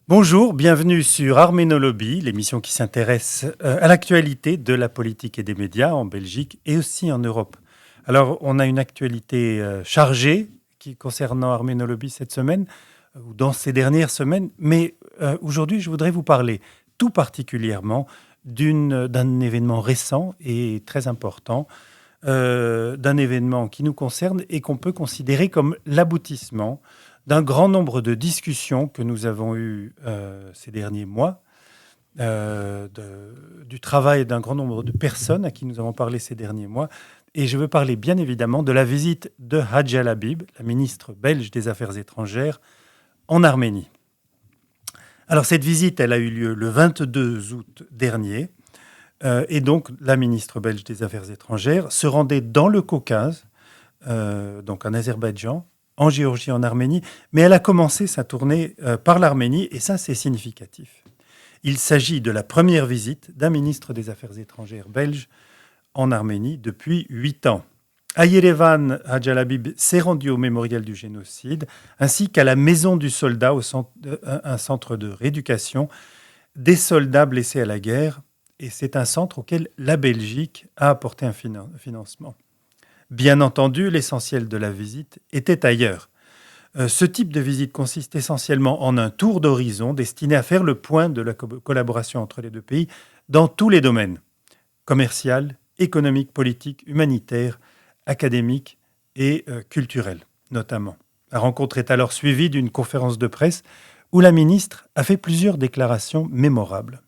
Bonjour, bienvenue sur Arménologie, l'émission qui s'intéresse à l'actualité de la politique et des médias en Belgique et aussi en Europe. Alors, on a une actualité chargée concernant Arménologie cette semaine, ou dans ces dernières semaines, mais aujourd'hui, je voudrais vous parler tout particulièrement d'un événement récent et très important, d'un événement qui nous concerne et qu'on peut considérer comme l'aboutissement d'un grand nombre de discussions que nous avons eues ces derniers mois, du travail d'un grand nombre de personnes à qui nous avons parlé ces derniers mois. Et je veux parler bien évidemment de la visite de Hadja Labib, la ministre belge des Affaires étrangères, en Arménie. Alors cette visite, elle a eu lieu le 22 août dernier. Et donc la ministre belge des Affaires étrangères se rendait dans le Caucase, donc en Azerbaïdjan, en Géorgie, en Arménie, mais elle a commencé sa tournée par l'Arménie, et ça, c'est significatif. Il s'agit de la première visite d'un ministre des Affaires étrangères belge en Arménie depuis 8 ans. À Yerevan, Hadja Labib s'est rendu au mémorial du génocide, ainsi qu'à la Maison du Soldat, un centre de rééducation des soldats blessés à la guerre, et c'est un centre auquel la Belgique a apporté un financement. Bien entendu, l'essentiel de la visite était ailleurs. Ce type de visite consiste essentiellement en un tour d'horizon destiné à faire le point de la collaboration entre les deux pays dans tous les domaines, commercial, économique, politique, humanitaire, académique et culturel notamment. La rencontre est alors suivie d'une conférence de presse où la ministre a fait plusieurs déclarations mémorables.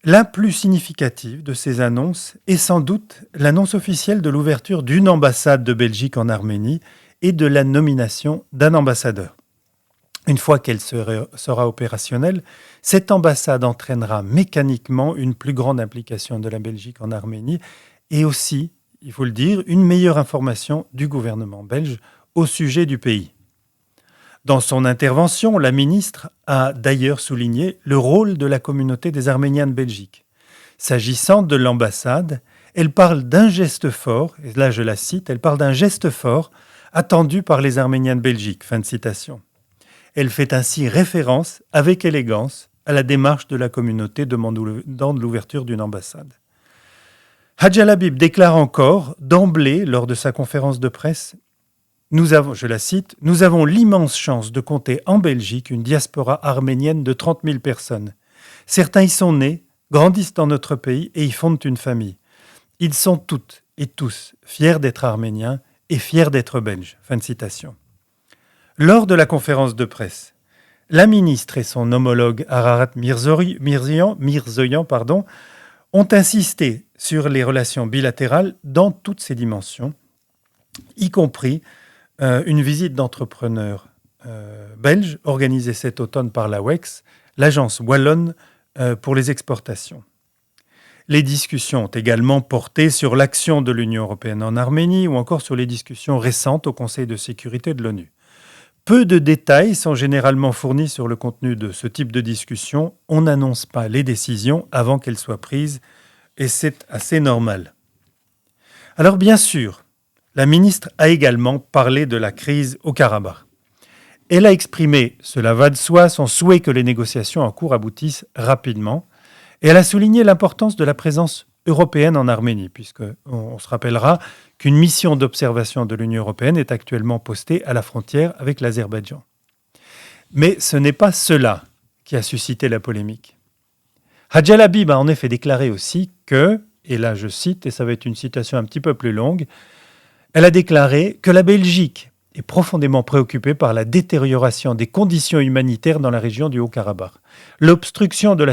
La plus significative de ces annonces est sans doute l'annonce officielle de l'ouverture d'une ambassade de Belgique en Arménie et de la nomination d'un ambassadeur. Une fois qu'elle sera opérationnelle, cette ambassade entraînera mécaniquement une plus grande implication de la Belgique en Arménie et aussi, il faut le dire, une meilleure information du gouvernement belge au sujet du pays. Dans son intervention, la ministre a d'ailleurs souligné le rôle de la communauté des Arméniens de Belgique. S'agissant de l'ambassade, elle parle d'un geste fort, et là je la cite, elle parle d'un geste fort attendu par les Arméniens de Belgique. Fin de citation. Elle fait ainsi référence, avec élégance, à la démarche de la communauté demandant l'ouverture d'une ambassade. Hadja Labib déclare encore, d'emblée, lors de sa conférence de presse, je la cite, « Nous avons l'immense chance de compter en Belgique une diaspora arménienne de 30 000 personnes. Certains y sont nés, grandissent dans notre pays et y fondent une famille. Ils sont toutes et tous fiers d'être arméniens et fiers d'être belges. » Fin de citation. Lors de la conférence de presse, la ministre et son homologue Ararat Mirzoyan ont insisté sur les relations bilatérales dans toutes ses dimensions, y compris une visite d'entrepreneurs belges organisée cet automne par la WEX, l'agence wallonne pour les exportations. Les discussions ont également porté sur l'action de l'Union européenne en Arménie ou encore sur les discussions récentes au Conseil de sécurité de l'ONU. Peu de détails sont généralement fournis sur le contenu de ce type de discussion. On n'annonce pas les décisions avant qu'elles soient prises et c'est assez normal. Alors bien sûr, la ministre a également parlé de la crise au Karabakh. Elle a exprimé, cela va de soi, son souhait que les négociations en cours aboutissent rapidement. Et elle a souligné l'importance de la présence européenne en Arménie, puisqu'on se rappellera qu'une mission d'observation de l'Union européenne est actuellement postée à la frontière avec l'Azerbaïdjan. Mais ce n'est pas cela qui a suscité la polémique. Hadja Labib a en effet déclaré aussi que, et là je cite, et ça va être une citation un petit peu plus longue, elle a déclaré que la Belgique est profondément préoccupée par la détérioration des conditions humanitaires dans la région du Haut-Karabakh. L'obstruction à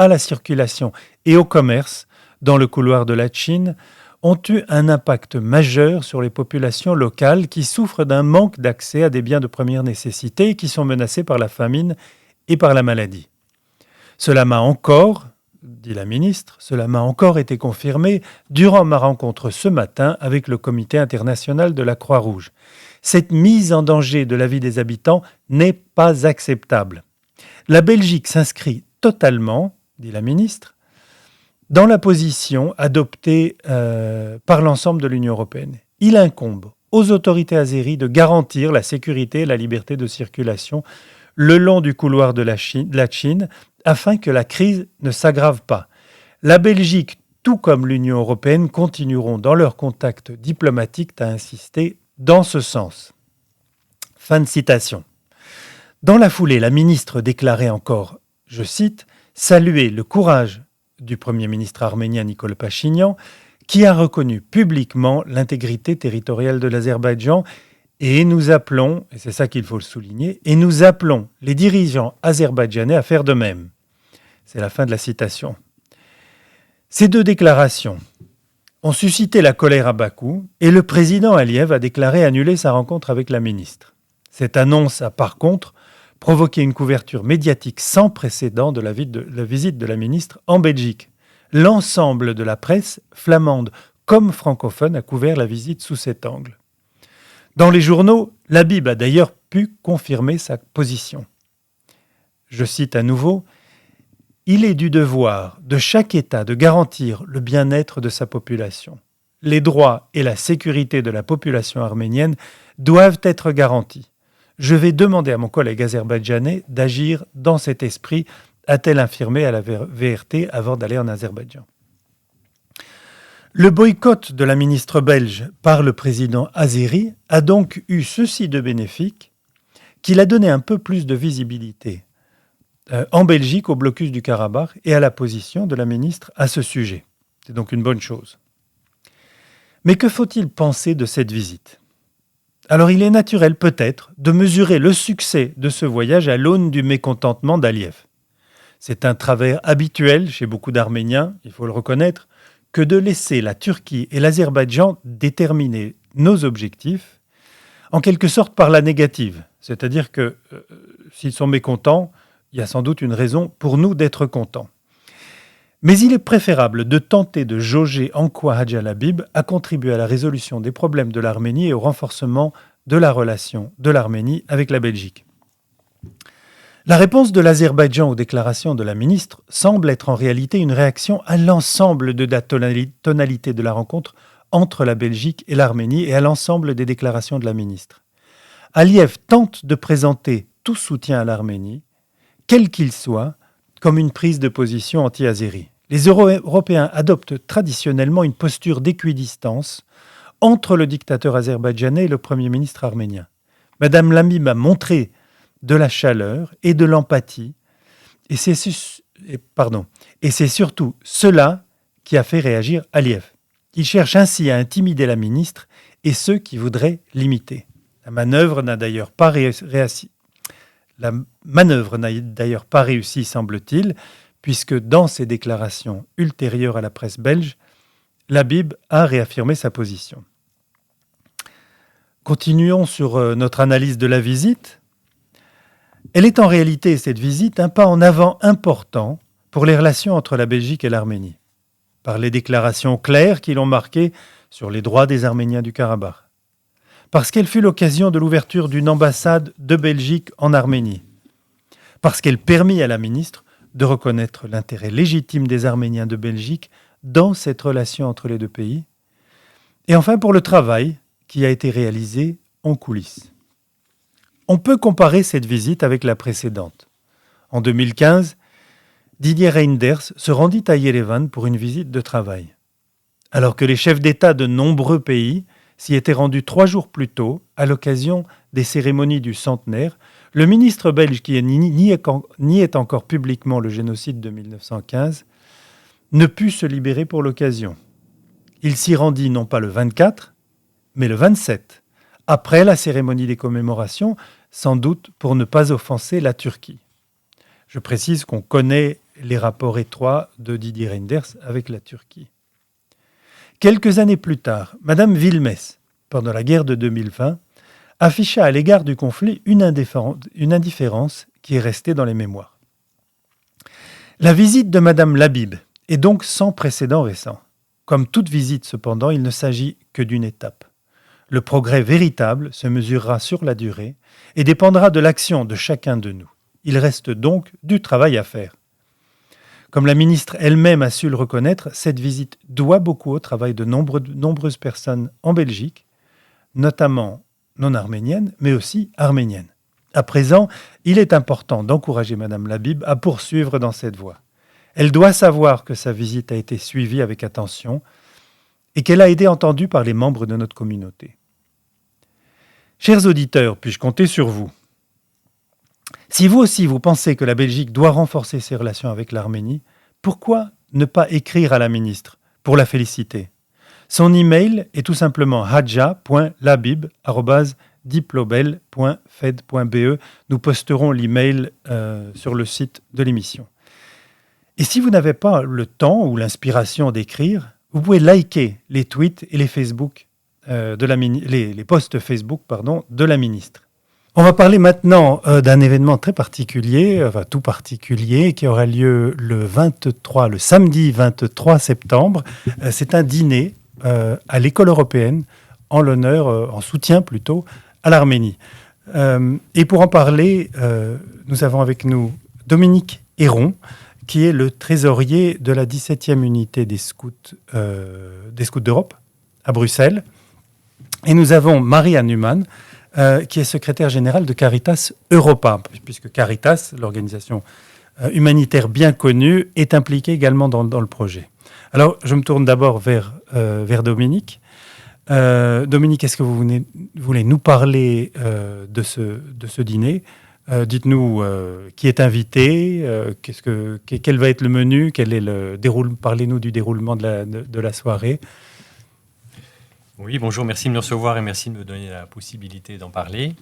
la circulation et au commerce dans le couloir de la Chine ont eu un impact majeur sur les populations locales qui souffrent d'un manque d'accès à des biens de première nécessité et qui sont menacées par la famine et par la maladie. Cela m'a encore été confirmé durant ma rencontre ce matin avec le Comité international de la Croix-Rouge. Cette mise en danger de la vie des habitants n'est pas acceptable. La Belgique s'inscrit totalement, dit la ministre, dans la position adoptée par l'ensemble de l'Union européenne. Il incombe aux autorités azéries de garantir la sécurité et la liberté de circulation le long du couloir de la Chine afin que la crise ne s'aggrave pas. La Belgique, tout comme l'Union européenne, continueront dans leurs contacts diplomatiques à insister dans ce sens. Fin de citation. Dans la foulée, la ministre déclarait encore, je cite, « saluer le courage du Premier ministre arménien Nikol Pachinian, qui a reconnu publiquement l'intégrité territoriale de l'Azerbaïdjan et nous appelons, et c'est ça qu'il faut le souligner, et nous appelons les dirigeants azerbaïdjanais à faire de même. » C'est la fin de la citation. Ces deux déclarations ont suscité la colère à Bakou et le président Aliyev a déclaré annuler sa rencontre avec la ministre. Cette annonce a par contre provoqué une couverture médiatique sans précédent de la visite de la ministre en Belgique. L'ensemble de la presse, flamande comme francophone, a couvert la visite sous cet angle. Dans les journaux, la Bible a d'ailleurs pu confirmer sa position. Je cite à nouveau, « Il est du devoir de chaque État de garantir le bien-être de sa population. Les droits et la sécurité de la population arménienne doivent être garantis. Je vais demander à mon collègue azerbaïdjanais d'agir dans cet esprit », a-t-elle affirmé à la VRT avant d'aller en Azerbaïdjan. Le boycott de la ministre belge par le président azéri a donc eu ceci de bénéfique qu'il a donné un peu plus de visibilité en Belgique au blocus du Karabakh et à la position de la ministre à ce sujet. C'est donc une bonne chose. Mais que faut-il penser de cette visite ? Alors il est naturel peut-être de mesurer le succès de ce voyage à l'aune du mécontentement d'Aliyev. C'est un travers habituel chez beaucoup d'Arméniens, il faut le reconnaître, que de laisser la Turquie et l'Azerbaïdjan déterminer nos objectifs, en quelque sorte par la négative. C'est-à-dire que s'ils sont mécontents, il y a sans doute une raison pour nous d'être contents. Mais il est préférable de tenter de jauger en quoi Hadj al-Habib a contribué à la résolution des problèmes de l'Arménie et au renforcement de la relation de l'Arménie avec la Belgique. La réponse de l'Azerbaïdjan aux déclarations de la ministre semble être en réalité une réaction à l'ensemble de la tonalité de la rencontre entre la Belgique et l'Arménie et à l'ensemble des déclarations de la ministre. Aliyev tente de présenter tout soutien à l'Arménie, quel qu'il soit, comme une prise de position anti-azérie. Les Européens adoptent traditionnellement une posture d'équidistance entre le dictateur azerbaïdjanais et le Premier ministre arménien. Madame Habib a montré de la chaleur et de l'empathie, et c'est surtout cela qui a fait réagir Aliyev. Il cherche ainsi à intimider la ministre et ceux qui voudraient l'imiter. La manœuvre n'a d'ailleurs pas réussi, semble-t-il, puisque dans ses déclarations ultérieures à la presse belge, Habib a réaffirmé sa position. Continuons sur notre analyse de la visite. Elle est en réalité, cette visite, un pas en avant important pour les relations entre la Belgique et l'Arménie, par les déclarations claires qui l'ont marqué sur les droits des Arméniens du Karabakh, parce qu'elle fut l'occasion de l'ouverture d'une ambassade de Belgique en Arménie, parce qu'elle permit à la ministre de reconnaître l'intérêt légitime des Arméniens de Belgique dans cette relation entre les deux pays, et enfin pour le travail qui a été réalisé en coulisses. On peut comparer cette visite avec la précédente. En 2015, Didier Reynders se rendit à Yerevan pour une visite de travail. Alors que les chefs d'État de nombreux pays s'y étaient rendus 3 jours plus tôt, à l'occasion des cérémonies du centenaire, le ministre belge qui niait encore publiquement le génocide de 1915 ne put se libérer pour l'occasion. Il s'y rendit non pas le 24, mais le 27, après la cérémonie des commémorations, sans doute pour ne pas offenser la Turquie. Je précise qu'on connaît les rapports étroits de Didier Reynders avec la Turquie. Quelques années plus tard, Madame Wilmès, pendant la guerre de 2020, afficha à l'égard du conflit une indifférence qui est restée dans les mémoires. La visite de Madame Habib est donc sans précédent récent. Comme toute visite, cependant, il ne s'agit que d'une étape. Le progrès véritable se mesurera sur la durée et dépendra de l'action de chacun de nous. Il reste donc du travail à faire. Comme la ministre elle-même a su le reconnaître, cette visite doit beaucoup au travail de nombreuses personnes en Belgique, notamment non arméniennes, mais aussi arméniennes. À présent, il est important d'encourager Madame Labib à poursuivre dans cette voie. Elle doit savoir que sa visite a été suivie avec attention et qu'elle a été entendue par les membres de notre communauté. Chers auditeurs, puis-je compter sur vous? Si vous aussi vous pensez que la Belgique doit renforcer ses relations avec l'Arménie, pourquoi ne pas écrire à la ministre pour la féliciter? Son email est tout simplement hadja.labib@diplobel.fed.be. Nous posterons l'email sur le site de l'émission. Et si vous n'avez pas le temps ou l'inspiration d'écrire, vous pouvez liker les tweets et les posts Facebook de la ministre. On va parler maintenant d'un événement très particulier, tout particulier, qui aura lieu le samedi 23 septembre. C'est un dîner à l'école européenne en soutien plutôt, à l'Arménie. Et pour en parler, nous avons avec nous Dominique Héron, qui est le trésorier de la 17e unité des scouts d'Europe, à Bruxelles. Et nous avons Marie-Anne Humann, qui est secrétaire générale de Caritas Europa, puisque Caritas, l'organisation humanitaire bien connue, est impliquée également dans le projet. Alors, je me tourne d'abord vers Dominique. Dominique, est-ce que vous voulez nous parler de ce dîner? Dites-nous qui est invité, quel va être le menu, parlez-nous du déroulement de la soirée. Oui, bonjour, merci de me recevoir et merci de me donner la possibilité d'en parler.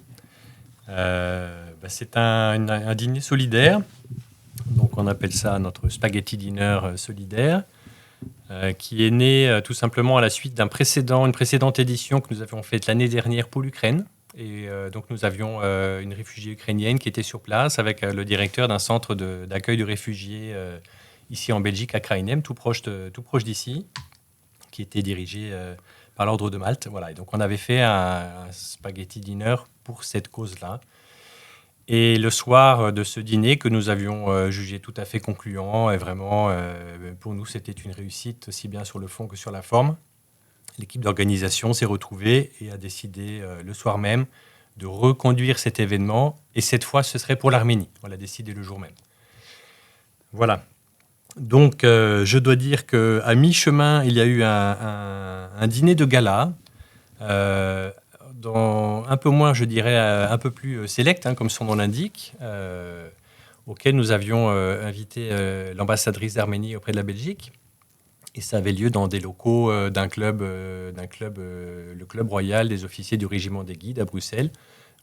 C'est un dîner solidaire, donc on appelle ça notre spaghetti dinner solidaire, qui est né tout simplement à la suite d'une précédente édition que nous avions faite l'année dernière pour l'Ukraine. Et donc nous avions une réfugiée ukrainienne qui était sur place avec le directeur d'un centre d'accueil de réfugiés ici en Belgique, à Kraïnem, tout proche d'ici, qui était dirigé par l'Ordre de Malte. Voilà. Et donc on avait fait un spaghetti dinner pour cette cause-là. Et le soir de ce dîner que nous avions jugé tout à fait concluant, et vraiment pour nous c'était une réussite aussi bien sur le fond que sur la forme, l'équipe d'organisation s'est retrouvée et a décidé le soir même de reconduire cet événement. Et cette fois, ce serait pour l'Arménie. On l'a décidé le jour même. Voilà. Donc, je dois dire qu'à mi-chemin, il y a eu un dîner de gala, un peu moins, je dirais, un peu plus select, comme son nom l'indique, auquel nous avions invité l'ambassadrice d'Arménie auprès de la Belgique. Et ça avait lieu dans des locaux le club royal des officiers du régiment des guides à Bruxelles.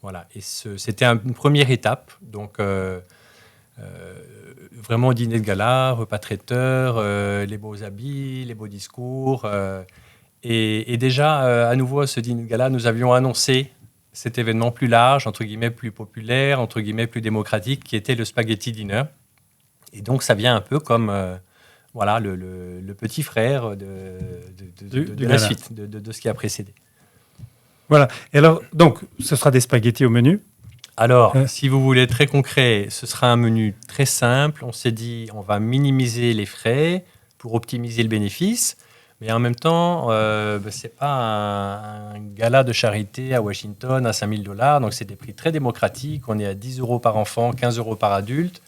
Voilà. Et c'était une première étape. Donc, vraiment dîner de gala, repas traiteur, les beaux habits, les beaux discours. Et déjà, à nouveau, à ce dîner de gala, nous avions annoncé cet événement plus large, entre guillemets plus populaire, entre guillemets plus démocratique, qui était le Spaghetti Dinner. Et donc, ça vient un peu comme... Voilà, le petit frère de la suite, de ce qui a précédé. Voilà. Et alors, donc, ce sera des spaghettis au menu. Alors, si vous voulez être très concret, ce sera un menu très simple. On s'est dit, on va minimiser les frais pour optimiser le bénéfice. Mais en même temps, ce n'est pas un gala de charité à Washington à $5 000. Donc, c'est des prix très démocratiques. On est à 10 € par enfant, 15 € par adulte.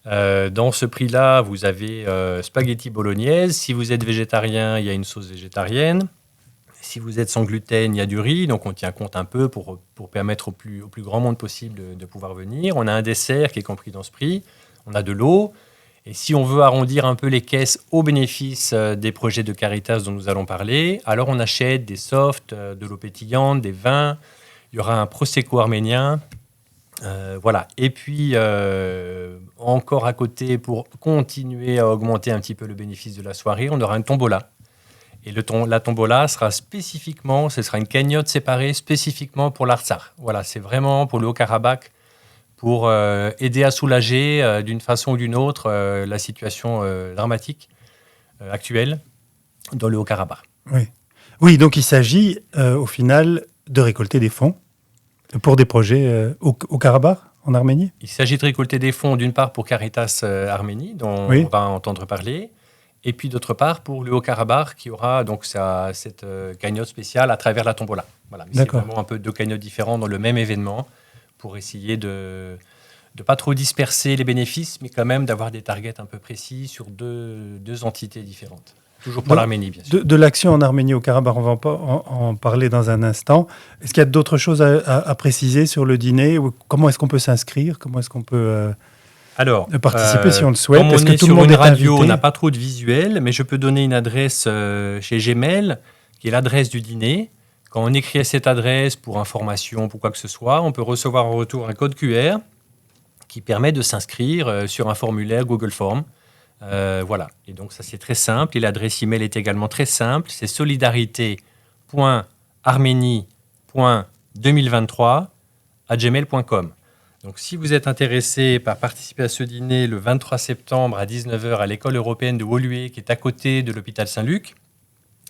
Dans ce prix-là, vous avez spaghetti bolognaise. Si vous êtes végétarien, il y a une sauce végétarienne. Si vous êtes sans gluten, il y a du riz. Donc, on tient compte un peu pour permettre au plus grand monde possible de pouvoir venir. On a un dessert qui est compris dans ce prix. On a de l'eau. Et si on veut arrondir un peu les caisses au bénéfice des projets de Caritas dont nous allons parler, alors on achète des softs, de l'eau pétillante, des vins. Il y aura un prosecco arménien. Voilà. Et puis, encore à côté, pour continuer à augmenter un petit peu le bénéfice de la soirée, on aura une tombola. Et la tombola sera ce sera une cagnotte séparée spécifiquement pour l'Artsakh. Voilà, c'est vraiment pour le Haut-Karabakh, pour aider à soulager d'une façon ou d'une autre la situation dramatique actuelle dans le Haut-Karabakh. Oui, donc il s'agit au final de récolter des fonds pour des projets au Karabakh, en Arménie. Il s'agit de récolter des fonds, d'une part pour Caritas Arménie, dont on va entendre parler, Et puis d'autre part, pour le Haut-Karabakh, qui aura donc cette cagnotte spéciale à travers la tombola. Voilà, mais c'est vraiment un peu 2 cagnottes différentes dans le même événement pour essayer de ne pas trop disperser les bénéfices, mais quand même d'avoir des targets un peu précis sur deux entités différentes. Toujours pour l'Arménie, bien sûr. De l'action en Arménie au Karabakh, on va en parler dans un instant. Est-ce qu'il y a d'autres choses à préciser sur le dîner? Comment est-ce qu'on peut s'inscrire? Comment est-ce qu'on peut participer si on le souhaite? Comme est-ce on que est tout sur le monde une est radio, invité? on n'a pas trop de visuel, mais je peux donner une adresse chez Gmail, qui est l'adresse du dîner. Quand on écrit à cette adresse pour information, pour quoi que ce soit, on peut recevoir en retour un code QR qui permet de s'inscrire sur un formulaire Google Form. Voilà. Et donc, ça, c'est très simple. Et l'adresse email est également très simple. C'est solidarité.arménie.2023@gmail.com. Donc, si vous êtes intéressé par participer à ce dîner le 23 septembre à 19h à l'école européenne de Woluwe, qui est à côté de l'hôpital Saint-Luc,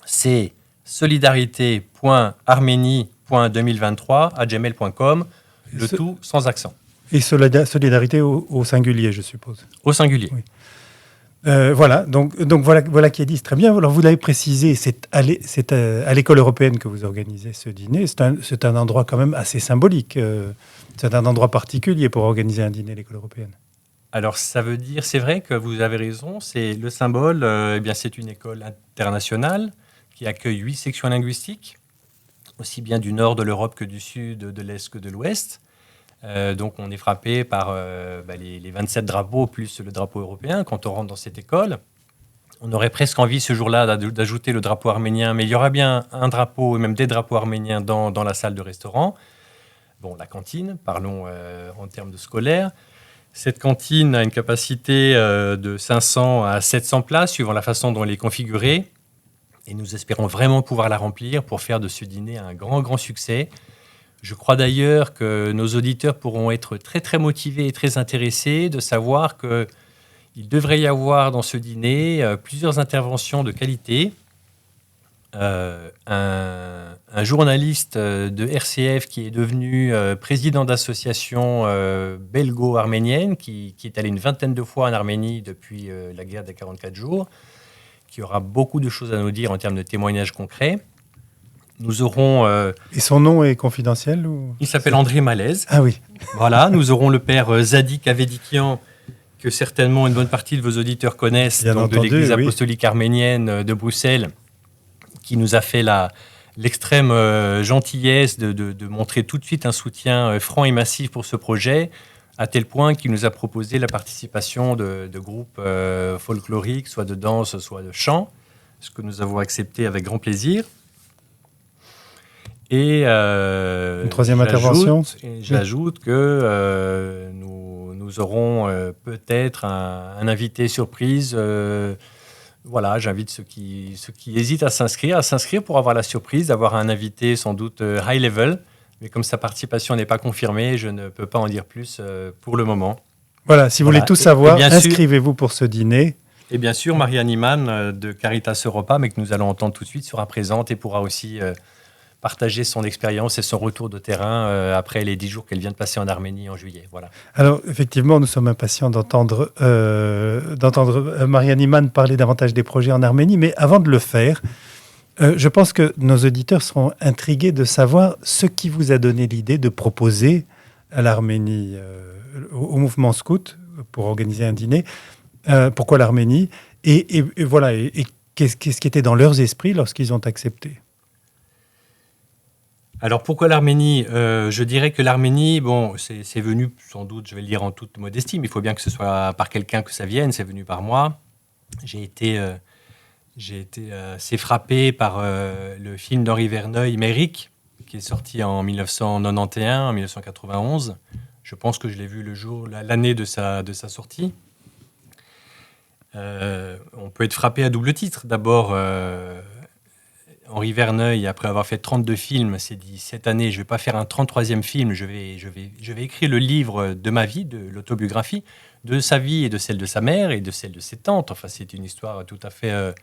c'est solidarité.arménie.2023@gmail.com, tout sans accent. Et solidarité au singulier, je suppose. Au singulier. Oui. Voilà, donc voilà qui est dit, c'est très bien. Alors vous l'avez précisé, c'est à l'école européenne que vous organisez ce dîner. C'est un endroit quand même assez symbolique. C'est un endroit particulier pour organiser un dîner à l'école européenne. Alors ça veut dire, c'est vrai que vous avez raison, c'est le symbole. C'est une école internationale qui accueille 8 sections linguistiques, aussi bien du nord de l'Europe que du sud, de l'est que de l'ouest. Donc on est frappé par les 27 drapeaux plus le drapeau européen quand on rentre dans cette école. On aurait presque envie ce jour-là d'ajouter le drapeau arménien, mais il y aura bien un drapeau et même des drapeaux arméniens dans la salle de restaurant. Bon, la cantine, parlons en termes de scolaire. Cette cantine a une capacité de 500 à 700 places suivant la façon dont elle est configurée. Et nous espérons vraiment pouvoir la remplir pour faire de ce dîner un grand succès. Je crois d'ailleurs que nos auditeurs pourront être très, très motivés et très intéressés de savoir qu'il devrait y avoir dans ce dîner plusieurs interventions de qualité. Un journaliste de RCF qui est devenu président d'association belgo-arménienne, qui est allé une vingtaine de fois en Arménie depuis la guerre des 44 jours, qui aura beaucoup de choses à nous dire en termes de témoignages concrets. Nous aurons... Et son nom est confidentiel ou... Il s'appelle André Malaise. Ah oui. Voilà, nous aurons le père Zadik Avedikian, que certainement une bonne partie de vos auditeurs connaissent, donc de l'Église apostolique arménienne de Bruxelles, qui nous a fait l'extrême gentillesse de montrer tout de suite un soutien franc et massif pour ce projet, à tel point qu'il nous a proposé la participation de groupes folkloriques, soit de danse, soit de chant, ce que nous avons accepté avec grand plaisir. Et une troisième intervention. J'ajoute que nous aurons peut-être un invité surprise. Voilà, j'invite ceux qui hésitent à s'inscrire pour avoir la surprise d'avoir un invité sans doute high level. Mais comme sa participation n'est pas confirmée, je ne peux pas en dire plus pour le moment. Voilà, si vous voulez tout savoir, inscrivez-vous pour ce dîner. Et bien sûr, Marianne Iman de Caritas Europa, mais que nous allons entendre tout de suite, sera présente et pourra aussi partager son expérience et son retour de terrain après les 10 jours qu'elle vient de passer en Arménie en juillet. Voilà. Alors, effectivement, nous sommes impatients d'entendre Marianne Iman parler davantage des projets en Arménie, mais avant de le faire, je pense que nos auditeurs seront intrigués de savoir ce qui vous a donné l'idée de proposer à l'Arménie, au mouvement scout, pour organiser un dîner. Pourquoi l'Arménie et voilà, et qu'est-ce qui était dans leurs esprits lorsqu'ils ont accepté? Alors pourquoi l'Arménie ? Je dirais que l'Arménie, bon, c'est venu sans doute, je vais le dire en toute modestie, mais il faut bien que ce soit par quelqu'un que ça vienne, c'est venu par moi. J'ai été assez frappé par le film d'Henri Verneuil, Méric, qui est sorti en 1991, en 1991. Je pense que je l'ai vu l'année de sa sortie. On peut être frappé à double titre. D'abord, Henri Verneuil, après avoir fait 32 films, s'est dit cette année, je ne vais pas faire un 33e film, je vais écrire le livre de ma vie, de l'autobiographie, de sa vie et de celle de sa mère et de celle de ses tantes. Enfin, c'est une histoire tout à fait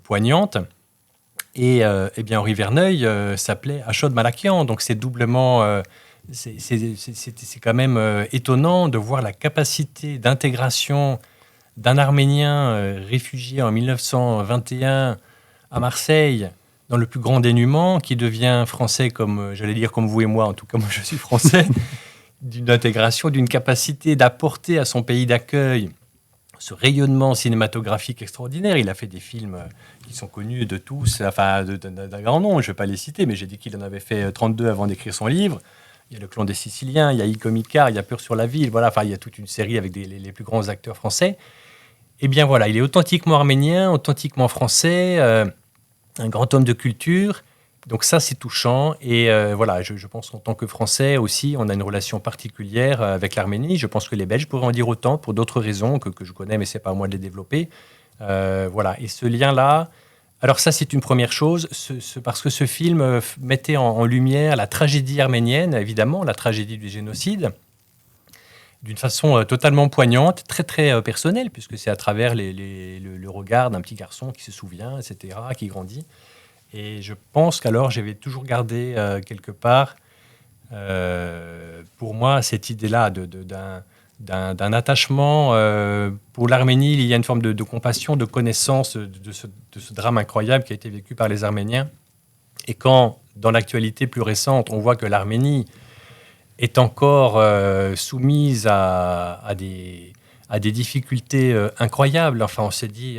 poignante. Et bien, Henri Verneuil s'appelait Achod Malakian, donc c'est doublement... c'est quand même étonnant de voir la capacité d'intégration d'un Arménien réfugié en 1921 à Marseille, dans le plus grand dénuement, qui devient français, comme j'allais dire comme vous et moi, en tout cas moi je suis français, d'une intégration, d'une capacité d'apporter à son pays d'accueil ce rayonnement cinématographique extraordinaire. Il a fait des films qui sont connus de tous, enfin d'un grand nombre, je ne vais pas les citer, mais j'ai dit qu'il en avait fait 32 avant d'écrire son livre. Il y a Le Clan des Siciliens, il y a Icône Icare, il y a Peur sur la ville, voilà, enfin il y a toute une série avec les plus grands acteurs français. Eh bien voilà, il est authentiquement arménien, authentiquement français, un grand homme de culture. Donc ça, c'est touchant. Et voilà, je pense qu'en tant que Français aussi, on a une relation particulière avec l'Arménie. Je pense que les Belges pourraient en dire autant pour d'autres raisons que je connais, mais ce n'est pas à moi de les développer. Voilà. Et ce lien-là, alors ça, c'est une première chose, parce que ce film mettait en lumière la tragédie arménienne, évidemment, la tragédie du génocide, d'une façon totalement poignante, très très personnelle, puisque c'est à travers le regard d'un petit garçon qui se souvient, etc., qui grandit. Et je pense qu'alors j'avais toujours gardé quelque part, pour moi, cette idée-là d'un attachement pour l'Arménie. Il y a une forme de compassion, de connaissance de ce drame incroyable qui a été vécu par les Arméniens. Et quand, dans l'actualité plus récente, on voit que l'Arménie est encore soumise à des difficultés incroyables, enfin, on s'est dit...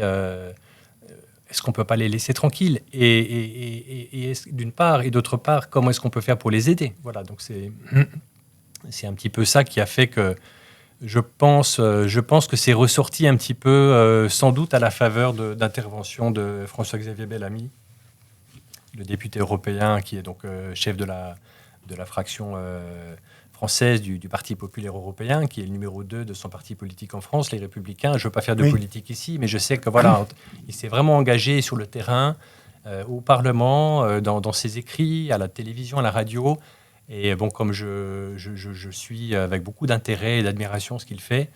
est-ce qu'on ne peut pas les laisser tranquilles et d'une part, et d'autre part, comment est-ce qu'on peut faire pour les aider? Voilà, donc c'est un petit peu ça qui a fait que je pense que c'est ressorti un petit peu, sans doute à la faveur d'intervention de François-Xavier Bellamy, le député européen qui est donc chef de la fraction française du Parti populaire européen, qui est le numéro 2 de son parti politique en France, les Républicains. Je ne veux pas faire de politique ici, mais je sais que voilà, il s'est vraiment engagé sur le terrain, au Parlement, dans ses écrits, à la télévision, à la radio. Et bon, comme je suis avec beaucoup d'intérêt et d'admiration ce qu'il fait,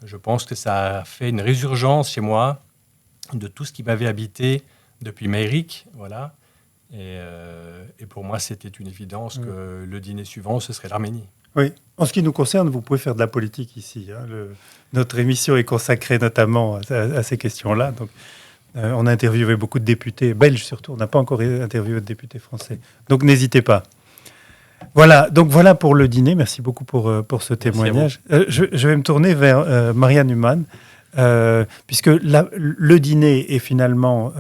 je pense que ça a fait une résurgence chez moi de tout ce qui m'avait habité depuis Méric, voilà. Et pour moi, c'était une évidence que le dîner suivant, ce serait l'Arménie. Oui. En ce qui nous concerne, vous pouvez faire de la politique ici. Hein. Notre émission est consacrée notamment à ces questions-là. Donc, on a interviewé beaucoup de députés, belges surtout. On n'a pas encore interviewé de députés français. Donc, n'hésitez pas. Voilà. Donc, voilà pour le dîner. Merci beaucoup pour ce témoignage. Je vais me tourner vers Marianne Humann, puisque le dîner est finalement...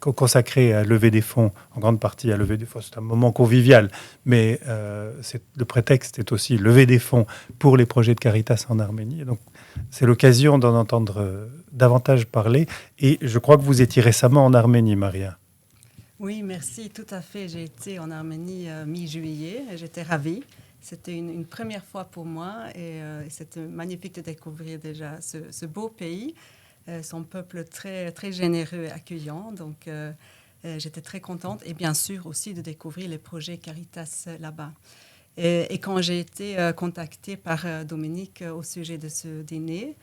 consacré à lever des fonds, en grande partie à lever des fonds. C'est un moment convivial, mais le prétexte est aussi lever des fonds pour les projets de Caritas en Arménie. Et donc, c'est l'occasion d'en entendre davantage parler. Et je crois que vous étiez récemment en Arménie, Maria. Oui, merci, tout à fait. J'ai été en Arménie mi-juillet et j'étais ravie. C'était une première fois pour moi et c'était magnifique de découvrir déjà ce beau pays. Son peuple très, très généreux et accueillant. Donc, j'étais très contente. Et bien sûr aussi de découvrir les projets Caritas là-bas. Et quand j'ai été contactée par Dominique au sujet de ce dîner,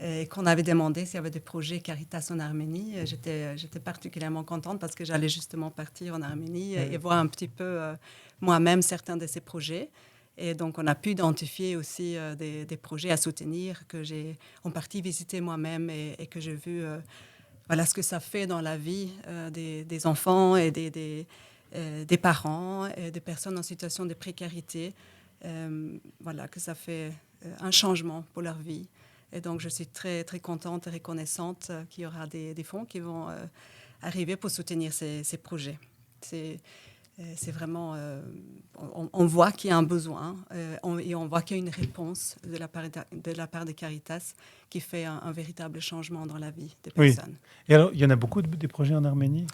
et qu'on avait demandé s'il y avait des projets Caritas en Arménie, j'étais particulièrement contente parce que j'allais justement partir en Arménie et voir un petit peu moi-même certains de ces projets. Et donc, on a pu identifier aussi des projets à soutenir que j'ai en partie visité moi-même et que j'ai vu voilà, ce que ça fait dans la vie des enfants et des parents et des personnes en situation de précarité. Voilà, que ça fait un changement pour leur vie. Et donc, je suis très, très contente et reconnaissante qu'il y aura des fonds qui vont arriver pour soutenir ces projets. C'est vraiment, on voit qu'il y a un besoin et on voit qu'il y a une réponse de la part de Caritas qui fait un véritable changement dans la vie des personnes. Oui. Et alors, il y en a beaucoup des projets en Arménie?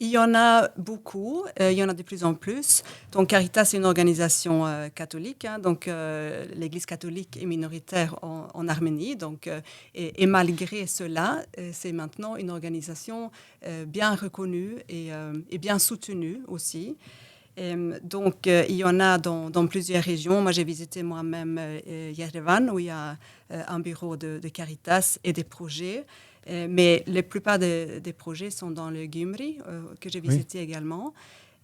Il y en a beaucoup, il y en a de plus en plus. Donc Caritas, c'est une organisation catholique, hein, donc l'Église catholique est minoritaire en Arménie. Donc, et malgré cela, c'est maintenant une organisation bien reconnue et bien soutenue aussi. Donc, il y en a dans plusieurs régions. Moi, j'ai visité moi-même Yerevan, où il y a un bureau de Caritas et des projets. Mais la plupart des projets sont dans le Gyumri, que j'ai visité également,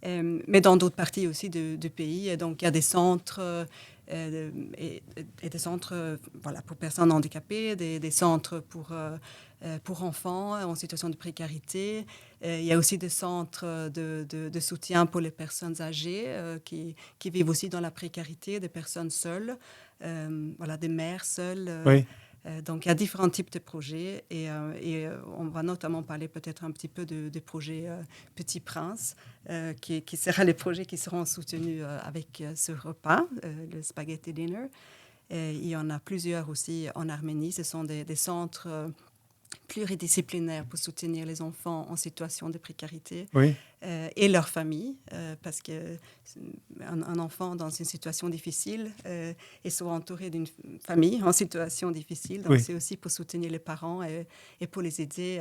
mais dans d'autres parties aussi du pays. Et donc, il y a des centres et des centres pour personnes handicapées, des centres pour enfants en situation de précarité. Il y a aussi des centres de soutien pour les personnes âgées qui vivent aussi dans la précarité, des personnes seules, des mères seules. Oui. Donc, il y a différents types de projets et on va notamment parler peut-être un petit peu des projets Petit Prince, qui sera les projets qui seront soutenus avec ce repas, le Spaghetti Dinner. Et il y en a plusieurs aussi en Arménie. Ce sont des centres pluridisciplinaires pour soutenir les enfants en situation de précarité et leurs familles, parce qu'un enfant dans une situation difficile est souvent entouré d'une famille en situation difficile. Donc, c'est aussi pour soutenir les parents et pour les aider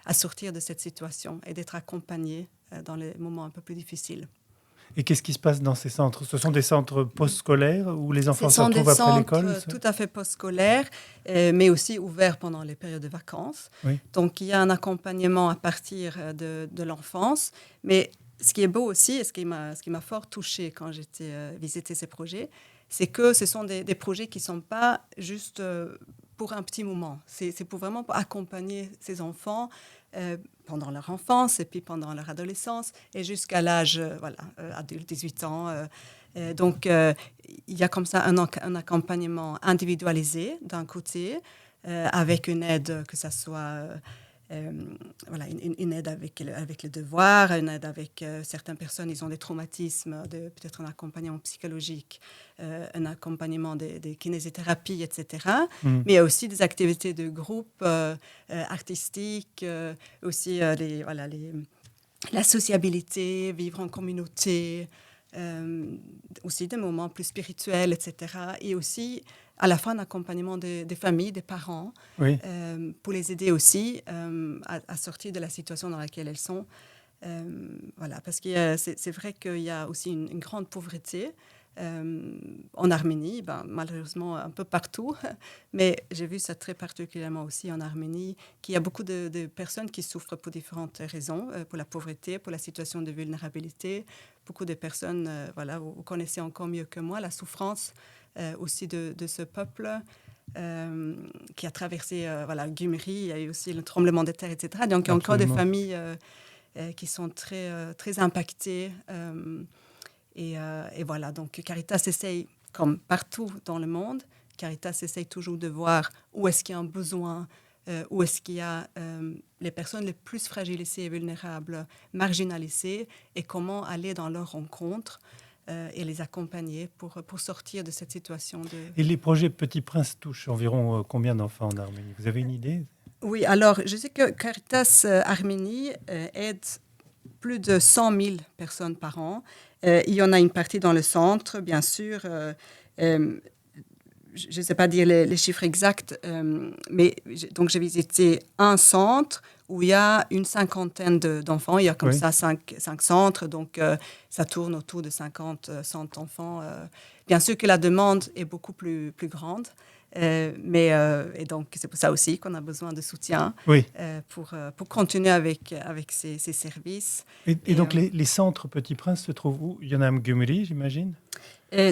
à sortir de cette situation et d'être accompagnés dans les moments un peu plus difficiles. Et qu'est-ce qui se passe dans ces centres? Ce sont des centres post-scolaires où les enfants se retrouvent après l'école? Ce sont des centres tout à fait post-scolaires, mais aussi ouverts pendant les périodes de vacances. Oui. Donc, il y a un accompagnement à partir de l'enfance. Mais ce qui est beau aussi, et ce qui m'a fort touchée quand j'étais visiter ces projets, c'est que ce sont des projets qui ne sont pas juste pour un petit moment. C'est pour vraiment accompagner ces enfants pendant leur enfance et puis pendant leur adolescence et jusqu'à l'âge adulte, 18 ans. Donc, il y a comme ça un accompagnement individualisé d'un côté, avec une aide, que ce soit une aide avec les devoirs, une aide avec certaines personnes, ils ont des traumatismes, peut-être un accompagnement psychologique, un accompagnement des kinésithérapies, etc. Mais il y a aussi des activités de groupe artistiques, aussi la sociabilité, vivre en communauté, aussi des moments plus spirituels, etc. Et aussi, à la fois, un accompagnement des familles, des parents, pour les aider aussi à sortir de la situation dans laquelle elles sont. Parce que c'est vrai qu'il y a aussi une grande pauvreté en Arménie, malheureusement un peu partout, mais j'ai vu ça très particulièrement aussi en Arménie, qu'il y a beaucoup de personnes qui souffrent pour différentes raisons, pour la pauvreté, pour la situation de vulnérabilité. Beaucoup de personnes, vous connaissez encore mieux que moi la souffrance aussi de ce peuple qui a traversé Gyumri, il y a eu aussi le tremblement de terre, etc. Donc il y a encore des familles qui sont très, très impactées. Et voilà, donc Caritas essaye, comme partout dans le monde, Caritas essaye toujours de voir où est-ce qu'il y a un besoin, où est-ce qu'il y a les personnes les plus fragilisées et vulnérables, marginalisées, et comment aller dans leur rencontre et les accompagner pour sortir de cette situation. Et les projets Petit Prince touchent environ combien d'enfants en Arménie? Vous avez une idée? Oui, alors je sais que Caritas Arménie aide plus de 100 000 personnes par an. Il y en a une partie dans le centre, bien sûr. Je ne sais pas dire les chiffres exacts, mais donc j'ai visité un centre où il y a une cinquantaine d'enfants. Il y a comme ça cinq centres, donc ça tourne autour de 50, 100 enfants. Bien sûr que la demande est beaucoup plus grande. Et donc, c'est pour ça aussi qu'on a besoin de soutien pour continuer avec ces services. Et donc, les centres Petit Prince se trouvent où? Il y en a à Gyumri, j'imagine?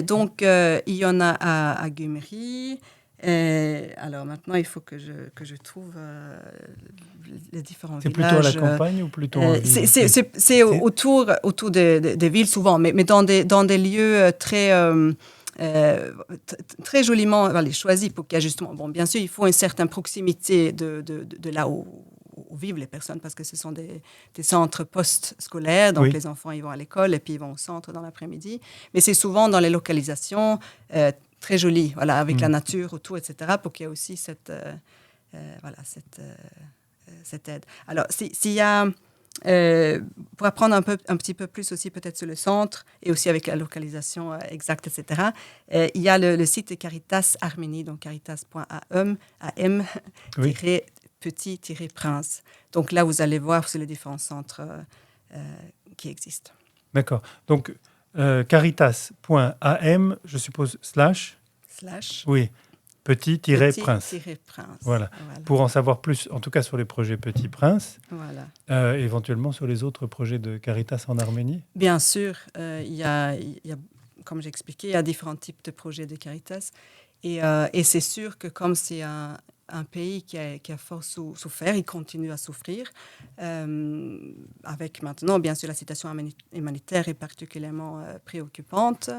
Donc, il y en a à Gyumri. Alors, maintenant, il faut que je trouve les différents villages. C'est plutôt à la campagne ou plutôt en ville? C'est autour des villes, souvent, mais dans des lieux très... très joliment choisi pour qu'il y ait justement... Bon, bien sûr, il faut une certaine proximité de là où vivent les personnes, parce que ce sont des centres post-scolaires, donc les enfants ils vont à l'école et puis ils vont au centre dans l'après-midi. Mais c'est souvent dans les localisations très jolies, avec la nature autour, etc., pour qu'il y ait aussi cette aide. Alors, s'il y a... pour apprendre un petit peu plus aussi peut-être sur le centre et aussi avec la localisation exacte, etc., il y a le site de Caritas Arménie, donc caritas.am, petit-prince. Donc là, vous allez voir sur les différents centres qui existent. D'accord. Donc, caritas.am, je suppose, / Oui. Petit-Prince. Voilà. Pour en savoir plus, en tout cas sur les projets Petit Prince, éventuellement sur les autres projets de Caritas en Arménie. Bien sûr, il y a comme j'expliquais, il y a différents types de projets de Caritas. Et c'est sûr que comme c'est un pays qui a fort souffert, il continue à souffrir. Avec maintenant, bien sûr, la situation humanitaire est particulièrement préoccupante.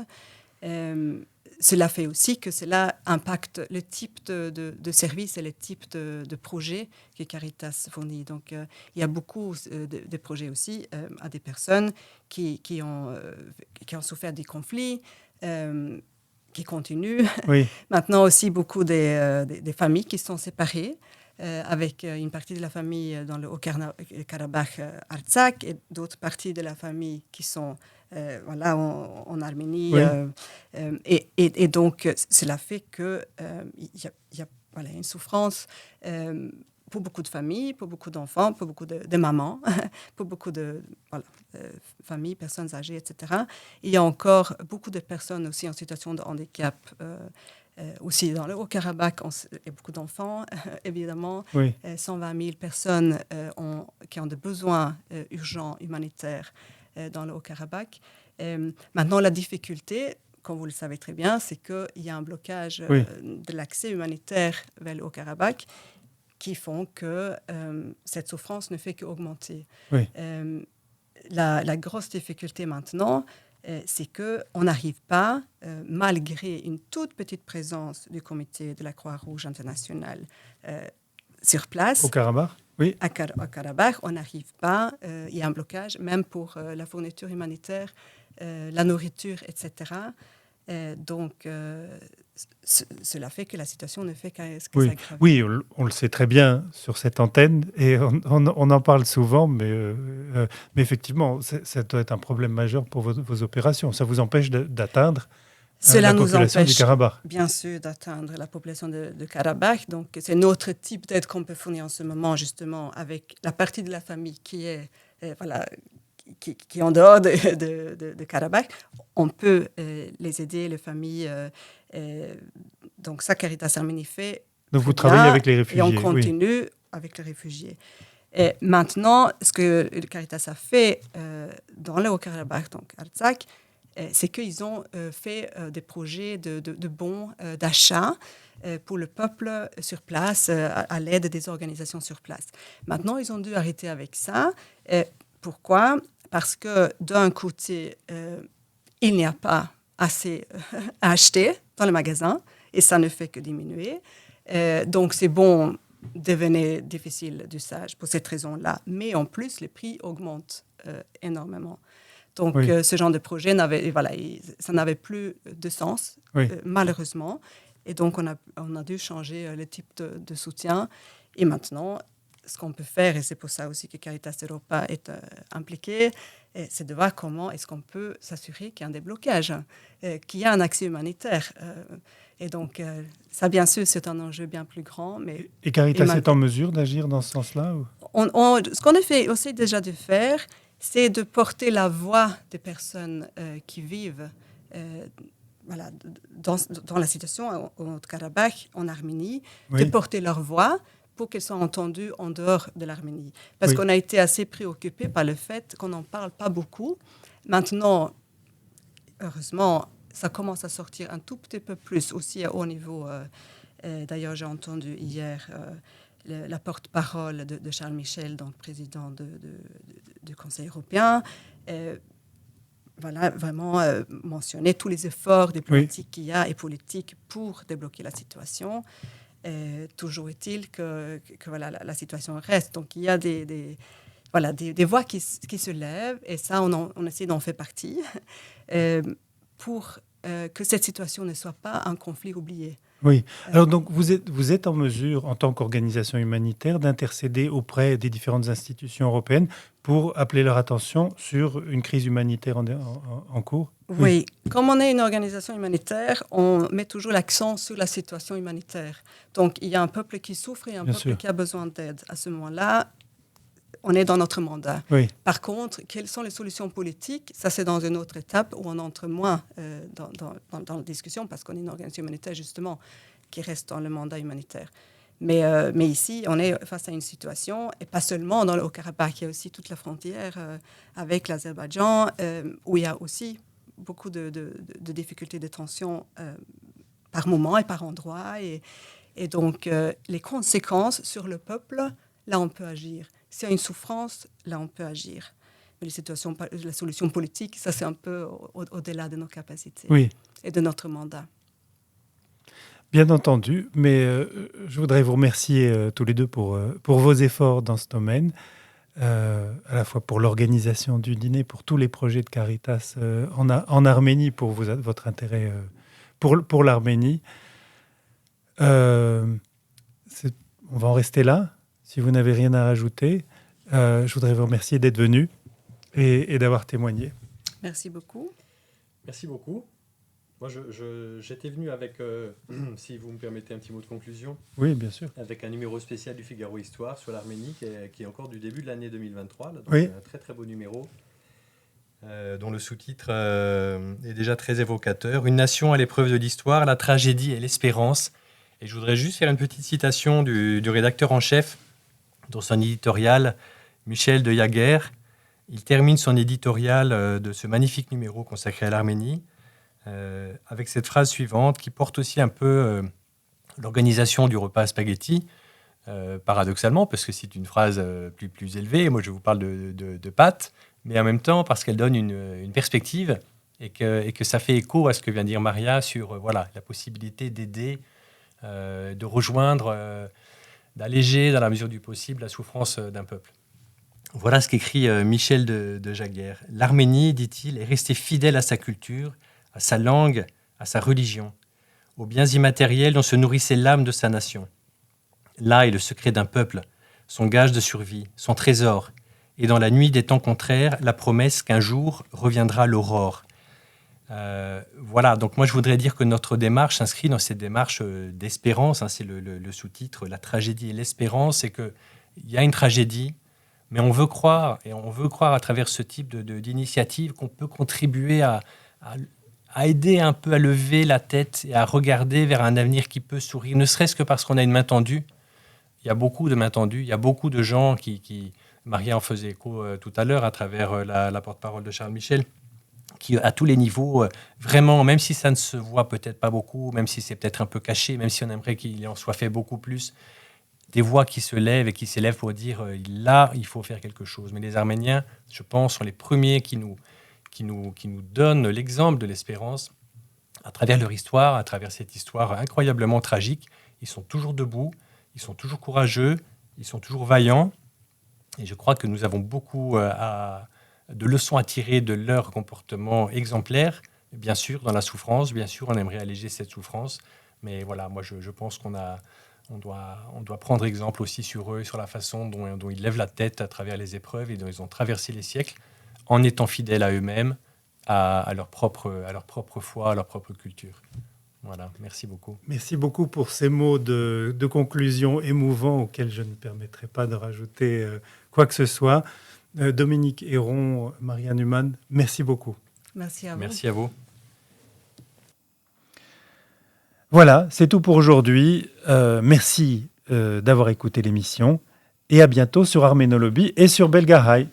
Cela fait aussi que cela impacte le type de services et le type de projets que Caritas fournit. Donc, il y a beaucoup de projets aussi à des personnes qui ont souffert des conflits, qui continuent. Oui. Maintenant aussi, beaucoup des familles qui sont séparées, avec une partie de la famille dans le Haut-Karabakh, Artsakh, et d'autres parties de la famille qui sont en Arménie. Oui. Et donc, cela fait qu'il y a une souffrance pour beaucoup de familles, pour beaucoup d'enfants, pour beaucoup de mamans, pour beaucoup de familles, personnes âgées, etc. Il y a encore beaucoup de personnes aussi en situation de handicap. Aussi dans le Haut-Karabakh, il y a beaucoup d'enfants, évidemment. Oui. 120 000 personnes qui ont des besoins urgents humanitaires dans le Haut-Karabakh. Maintenant, la difficulté, comme vous le savez très bien, c'est qu'il y a un blocage de l'accès humanitaire vers le Haut-Karabakh qui font que cette souffrance ne fait qu'augmenter. Oui. La grosse difficulté maintenant, c'est qu'on n'arrive pas, malgré une toute petite présence du comité de la Croix-Rouge internationale sur place. Au Karabakh, oui. Au Karabakh, on n'arrive pas, il y a un blocage, même pour la fourniture humanitaire, la nourriture, etc. Donc, cela fait que la situation ne fait que s'aggraver. Oui, on le sait très bien sur cette antenne et on en parle souvent, mais effectivement, ça doit être un problème majeur pour vos opérations. Ça vous empêche d'atteindre la population du Karabakh. Bien sûr, d'atteindre la population de Karabakh. Donc, c'est notre type d'aide qu'on peut fournir en ce moment, justement, avec la partie de la famille qui est qui est en dehors de Karabakh. On peut les aider, les familles. Donc, ça, Caritas Arménie fait. Donc, vous travaillez avec les réfugiés. Et on continue avec les réfugiés. Et maintenant, ce que Caritas a fait dans le Haut-Karabakh, donc Artsakh, c'est qu'ils ont fait des projets de bons d'achat pour le peuple sur place, à l'aide des organisations sur place. Maintenant, ils ont dû arrêter avec ça. Pourquoi ? Parce que d'un côté, il n'y a pas assez à acheter dans le magasin et ça ne fait que diminuer. Donc, ces bons devenaient difficiles d'usage pour cette raison-là. Mais en plus, les prix augmentent énormément. Donc, ce genre de projet, ça n'avait plus de sens, malheureusement. Et donc, on a dû changer le type de soutien. Et maintenant, ce qu'on peut faire, et c'est pour ça aussi que Caritas Europa est impliquée, c'est de voir comment est-ce qu'on peut s'assurer qu'il y a un déblocage, qu'il y a un accès humanitaire. Et donc, ça, bien sûr, c'est un enjeu bien plus grand. Et Caritas est en mesure d'agir dans ce sens-là Ce qu'on essaie aussi déjà de faire, c'est de porter la voix des personnes qui vivent dans la situation au Karabakh, en Arménie, de porter leur voix pour qu'elles soient entendues en dehors de l'Arménie. Parce qu'on a été assez préoccupés par le fait qu'on n'en parle pas beaucoup. Maintenant, heureusement, ça commence à sortir un tout petit peu plus aussi au niveau... d'ailleurs, j'ai entendu hier la porte-parole de Charles Michel, donc président du Conseil européen, vraiment mentionner tous les efforts diplomatiques qu'il y a et politiques pour débloquer la situation. Toujours est-il que la situation reste. Donc, il y a des voix qui se lèvent, et ça, on essaie d'en faire partie, pour que cette situation ne soit pas un conflit oublié. Oui. Alors, donc, vous êtes en mesure, en tant qu'organisation humanitaire, d'intercéder auprès des différentes institutions européennes pour appeler leur attention sur une crise humanitaire en cours ? Oui. Comme on est une organisation humanitaire, on met toujours l'accent sur la situation humanitaire. Donc, il y a un peuple qui souffre et un peuple qui a besoin d'aide. À ce moment-là, on est dans notre mandat. Oui. Par contre, quelles sont les solutions politiques ? Ça, c'est dans une autre étape où on entre moins dans la discussion, parce qu'on est une organisation humanitaire, justement, qui reste dans le mandat humanitaire. Mais ici, on est face à une situation, et pas seulement dans le Haut-Karabakh, il y a aussi toute la frontière avec l'Azerbaïdjan, où il y a aussi beaucoup de difficultés, de tensions par moment et par endroit. Et donc, les conséquences sur le peuple, là, on peut agir. S'il y a une souffrance, là, on peut agir. Mais la solution politique, ça, c'est un peu au-delà de nos capacités et de notre mandat. Bien entendu, mais je voudrais vous remercier tous les deux pour vos efforts dans ce domaine, à la fois pour l'organisation du dîner, pour tous les projets de Caritas en Arménie, pour votre intérêt pour l'Arménie. On va en rester là, si vous n'avez rien à rajouter. Je voudrais vous remercier d'être venu et d'avoir témoigné. Merci beaucoup. Merci beaucoup. Moi, j'étais venu avec, si vous me permettez un petit mot de conclusion. Oui, bien sûr. Avec un numéro spécial du Figaro Histoire sur l'Arménie, qui est encore du début de l'année 2023. Là, donc oui. Un très très beau numéro, dont le sous-titre est déjà très évocateur. Une nation à l'épreuve de l'histoire, la tragédie et l'espérance. Et je voudrais juste faire une petite citation du rédacteur en chef, dans son éditorial, Michel de Jaguer. Il termine son éditorial de ce magnifique numéro consacré à l'Arménie avec cette phrase suivante qui porte aussi un peu l'organisation du repas spaghetti, paradoxalement, parce que c'est une phrase plus élevée. Moi, je vous parle de pâtes, mais en même temps parce qu'elle donne une perspective et que ça fait écho à ce que vient de dire Maria sur la possibilité d'aider, de rejoindre, d'alléger dans la mesure du possible la souffrance d'un peuple. Voilà ce qu'écrit Michel de Jaguer. L'Arménie, dit-il, est restée fidèle à sa culture, à sa langue, à sa religion, aux biens immatériels dont se nourrissait l'âme de sa nation. Là est le secret d'un peuple, son gage de survie, son trésor, et dans la nuit des temps contraires, la promesse qu'un jour reviendra l'aurore. Voilà, donc moi je voudrais dire que notre démarche s'inscrit dans cette démarche d'espérance, c'est le sous-titre, la tragédie et l'espérance, c'est qu'il y a une tragédie, mais on veut croire à travers ce type d'initiative qu'on peut contribuer à aider un peu à lever la tête et à regarder vers un avenir qui peut sourire, ne serait-ce que parce qu'on a une main tendue. Il y a beaucoup de mains tendues, il y a beaucoup de gens qui Maria en faisait écho tout à l'heure à travers la porte-parole de Charles Michel, qui à tous les niveaux, vraiment, même si ça ne se voit peut-être pas beaucoup, même si c'est peut-être un peu caché, même si on aimerait qu'il en soit fait beaucoup plus, des voix qui se lèvent et qui s'élèvent pour dire là, il faut faire quelque chose. Mais les Arméniens, je pense, sont les premiers qui nous donnent l'exemple de l'espérance à travers leur histoire, à travers cette histoire incroyablement tragique. Ils sont toujours debout, ils sont toujours courageux, ils sont toujours vaillants. Et je crois que nous avons beaucoup de leçons à tirer de leur comportement exemplaire. Bien sûr, dans la souffrance, bien sûr, on aimerait alléger cette souffrance. Mais voilà, moi, je pense qu'on doit prendre exemple aussi sur eux, sur la façon dont ils lèvent la tête à travers les épreuves et dont ils ont traversé les siècles, en étant fidèles à eux-mêmes, à leur propre foi, à leur propre culture. Voilà, merci beaucoup. Merci beaucoup pour ces mots de conclusion émouvants auxquels je ne me permettrai pas de rajouter quoi que ce soit. Dominique Héron, Maria Newman, merci beaucoup. Merci à vous. Merci à vous. Voilà, c'est tout pour aujourd'hui. Merci d'avoir écouté l'émission et à bientôt sur Arménologie et sur Belgahai.